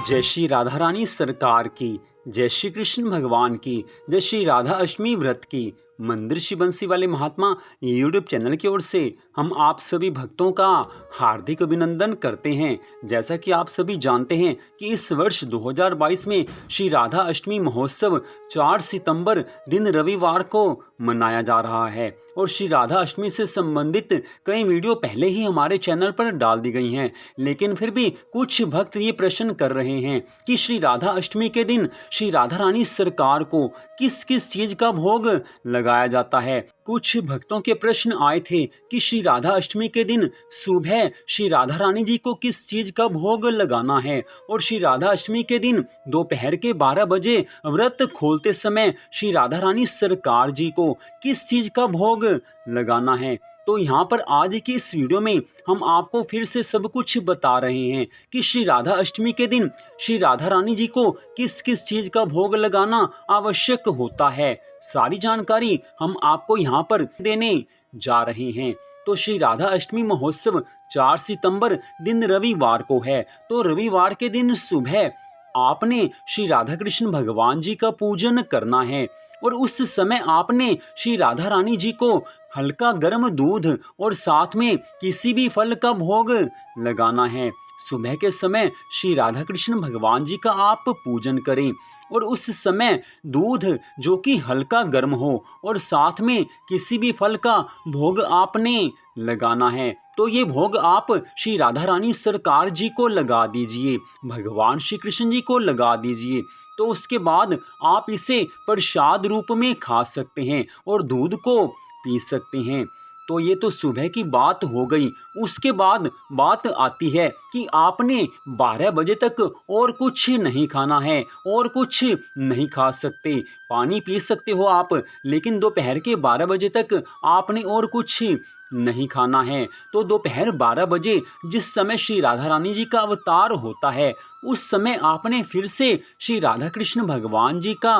जय श्री राधा रानी सरकार की, जय श्री कृष्ण भगवान की, जय श्री राधा अष्टमी व्रत की। मंदिर श्री बंसी वाले महात्मा यूट्यूब चैनल की ओर से हम आप सभी भक्तों का हार्दिक अभिनंदन करते हैं। जैसा कि आप सभी जानते हैं कि इस वर्ष 2022 में श्री राधा अष्टमी महोत्सव 4 सितंबर दिन रविवार को मनाया जा रहा है और श्री राधा अष्टमी से संबंधित कई वीडियो पहले ही हमारे चैनल पर डाल दी गई हैं, लेकिन फिर भी कुछ भक्त ये प्रश्न कर रहे हैं कि श्री राधा अष्टमी के दिन श्री राधा रानी सरकार को किस किस चीज का भोग लगाया जाता है। कुछ भक्तों के प्रश्न आए थे कि श्री राधा अष्टमी के दिन सुबह श्री राधा रानी जी को किस चीज का भोग लगाना है और श्री राधा अष्टमी के दिन दोपहर के 12 बजे व्रत खोलते समय श्री राधा रानी सरकार जी को किस चीज का भोग लगाना है। तो यहाँ पर आज की इस वीडियो में हम आपको फिर से सब कुछ बता रहे हैं कि श्री राधा अष्टमी के दिन श्री राधा रानी जी को किस किस चीज का भोग लगाना आवश्यक होता है। सारी जानकारी हम आपको यहाँ पर देने जा रहे हैं। तो श्री राधा अष्टमी महोत्सव 4 सितंबर दिन रविवार को है। तो रविवार के दिन सुबह आपने श्री राधा कृष्ण भगवान जी का पूजन करना है और उस समय आपने श्री राधा रानी जी को हल्का गर्म दूध और साथ में किसी भी फल का भोग लगाना है। सुबह के समय श्री राधा कृष्ण भगवान जी का आप पूजन करें और उस समय दूध जो कि हल्का गर्म हो और साथ में किसी भी फल का भोग आपने लगाना है। तो ये भोग आप श्री राधा रानी सरकार जी को लगा दीजिए, भगवान श्री कृष्ण जी को लगा दीजिए। तो उसके बाद आप इसे प्रसाद रूप में खा सकते हैं और दूध को पी सकते हैं। तो ये तो सुबह की बात हो गई। उसके बाद बात आती है कि आपने 12 बजे तक और कुछ नहीं खाना है और कुछ नहीं खा सकते। पानी पी सकते हो आप, लेकिन दोपहर के 12 बजे तक आपने और कुछ नहीं खाना है। तो दोपहर 12 बजे जिस समय श्री राधा रानी जी का अवतार होता है, उस समय आपने फिर से श्री राधा कृष्ण भगवान जी का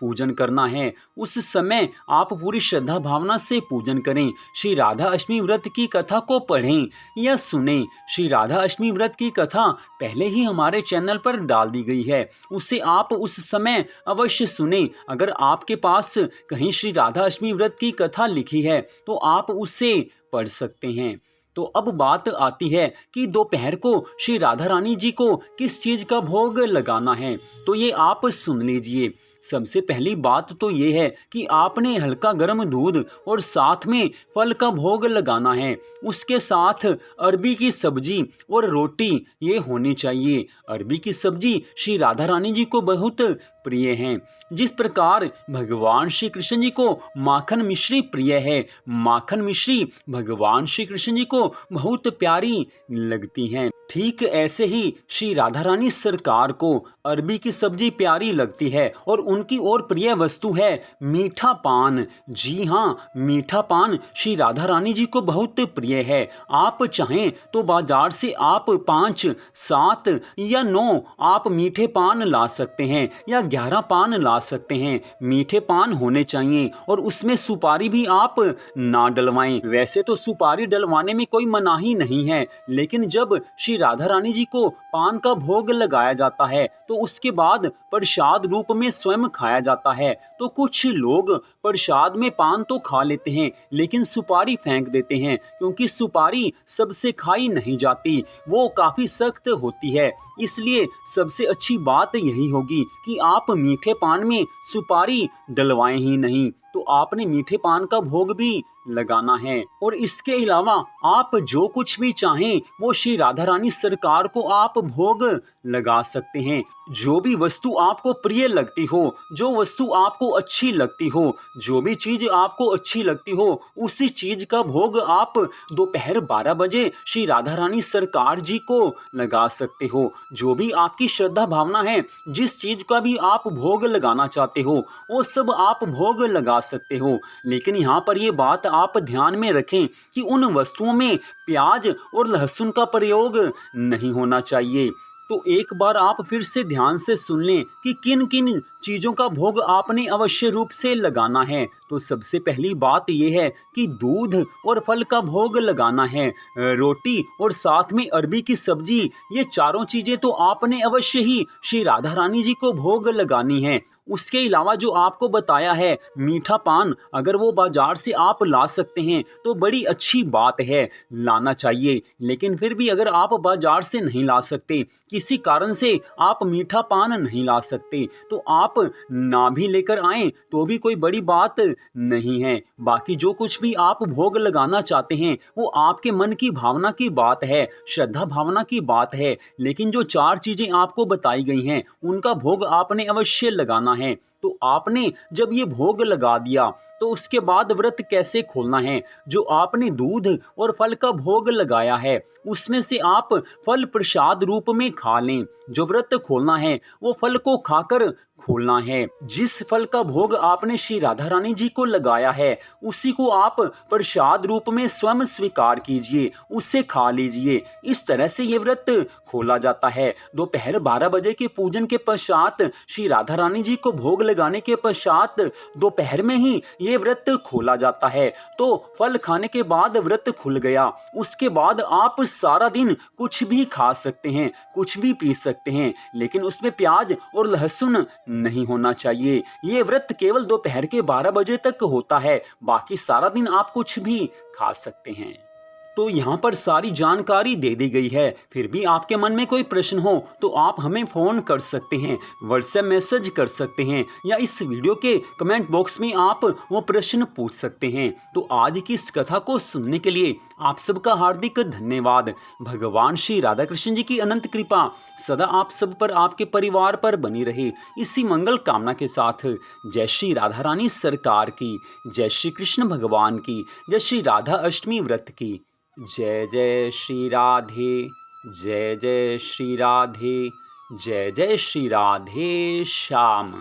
पूजन करना है। उस समय आप पूरी श्रद्धा भावना से पूजन करें। श्री राधा अष्टमी व्रत की कथा को पढ़ें या सुनें। श्री राधा अष्टमी व्रत की कथा पहले ही हमारे चैनल पर डाल दी गई है, उसे आप उस समय अवश्य सुनें। अगर आपके पास कहीं श्री राधा अष्टमी व्रत की कथा लिखी है तो आप उसे पढ़ सकते हैं। तो अब बात आती है कि दोपहर को श्री राधा रानी जी को किस चीज का भोग लगाना है। तो ये आप सुन लीजिए। सबसे पहली बात तो ये है कि आपने हल्का गर्म दूध और साथ में फल का भोग लगाना है। उसके साथ अरबी की सब्जी और रोटी ये होनी चाहिए। अरबी की सब्जी श्री राधा रानी जी को बहुत प्रिय हैं। जिस प्रकार भगवान श्री कृष्ण जी को माखन मिश्री प्रिय है, माखन मिश्री भगवान श्री कृष्ण जी को बहुत प्यारी लगती हैं। ठीक ऐसे ही श्री राधा रानी सरकार को अरबी की सब्जी प्यारी लगती है और उनकी और प्रिय वस्तु है मीठा पान। जी हाँ, मीठा पान श्री राधा रानी जी को बहुत प्रिय है। आप चाहें तो बाजार से आप 5, 7 या 9 आप मीठे पान ला सकते हैं या 11 पान ला सकते हैं। मीठे पान होने चाहिए और उसमें सुपारी भी आप ना डलवाएं। वैसे तो सुपारी डलवाने में कोई मनाही नहीं है, लेकिन जब श्री राधा रानी जी को पान का भोग लगाया जाता है तो उसके बाद प्रसाद रूप में स्वयं खाया जाता है। तो कुछ लोग प्रसाद में पान तो खा लेते हैं लेकिन सुपारी फेंक देते हैं, क्योंकि सुपारी सबसे खाई नहीं जाती, वो काफी सख्त होती है। इसलिए सबसे अच्छी बात यही होगी कि आप मीठे पान में सुपारी डलवाएं ही नहीं। तो आपने मीठे पान का भोग भी लगाना है और इसके अलावा आप जो कुछ भी चाहें वो श्री राधा रानी सरकार को आप भोग लगा सकते हैं। जो भी वस्तु आपको प्रिय लगती हो, जो वस्तु आपको अच्छी लगती हो, जो भी चीज आपको अच्छी लगती हो, उसी चीज का भोग आप दोपहर 12 बजे श्री राधा रानी सरकार जी को लगा सकते हो। जो भी आपकी श्रद्धा भावना है, जिस चीज का भी आप भोग लगाना चाहते हो, वो सब आप भोग लगा सकते हो। लेकिन यहाँ पर ये बात आप ध्यान में रखें कि उन वस्तुओं में प्याज और लहसुन का प्रयोग नहीं होना चाहिए। तो एक बार आप फिर से ध्यान से सुन लें कि किन किन चीज़ों का भोग आपने अवश्य रूप से लगाना है। तो सबसे पहली बात यह है कि दूध और फल का भोग लगाना है। रोटी और साथ में अरबी की सब्जी, ये चारों चीज़ें तो आपने अवश्य ही श्री राधा रानी जी को भोग लगानी है। उसके अलावा जो आपको बताया है मीठा पान, अगर वो बाजार से आप ला सकते हैं तो बड़ी अच्छी बात है, लाना चाहिए। लेकिन फिर भी अगर आप बाजार से नहीं ला सकते, किसी कारण से आप मीठा पान नहीं ला सकते, तो आप ना भी लेकर आएं तो भी कोई बड़ी बात नहीं है। बाकी जो कुछ भी आप भोग लगाना चाहते हैं वो आपके मन की भावना की बात है, श्रद्धा भावना की बात है। लेकिन जो चार चीज़ें आपको बताई गई हैं उनका भोग आपने अवश्य लगाना है। तो आपने जब ये भोग लगा दिया तो उसके बाद व्रत कैसे खोलना है? जो आपने दूध और फल का भोग लगाया है उसमें से आप फल प्रसाद रूप में खा लें। जो व्रत खोलना है वो फल को खाकर खोलना है। जिस फल का भोग आपने श्री राधा रानी जी को लगाया है उसी को आप प्रसाद रूप में स्वयं स्वीकार कीजिए, उसे खा लीजिए। इस तरह से ये व्रत खोला जाता है। दोपहर 12 बजे के पूजन के पश्चात, श्री राधा रानी जी को भोग लगाने के पश्चात दोपहर में ही ये व्रत खोला जाता है। तो फल खाने के बाद व्रत खुल गया। उसके बाद आप सारा दिन कुछ भी खा सकते हैं, कुछ भी पी सकते हैं, लेकिन उसमें प्याज और लहसुन नहीं होना चाहिए। ये व्रत केवल दोपहर के 12 बजे तक होता है, बाकी सारा दिन आप कुछ भी खा सकते हैं। तो यहाँ पर सारी जानकारी दे दी गई है। फिर भी आपके मन में कोई प्रश्न हो तो आप हमें फ़ोन कर सकते हैं, व्हाट्सएप मैसेज कर सकते हैं, या इस वीडियो के कमेंट बॉक्स में आप वो प्रश्न पूछ सकते हैं। तो आज की इस कथा को सुनने के लिए आप सबका हार्दिक धन्यवाद। भगवान श्री राधा कृष्ण जी की अनंत कृपा सदा आप सब पर, आपके परिवार पर बनी रहे, इसी मंगल कामना के साथ जय श्री राधा रानी सरकार की, जय श्री कृष्ण भगवान की, जय श्री राधा अष्टमी व्रत की। जय जय श्री राधे, जय जय श्री राधे, जय जय श्री राधे श्याम।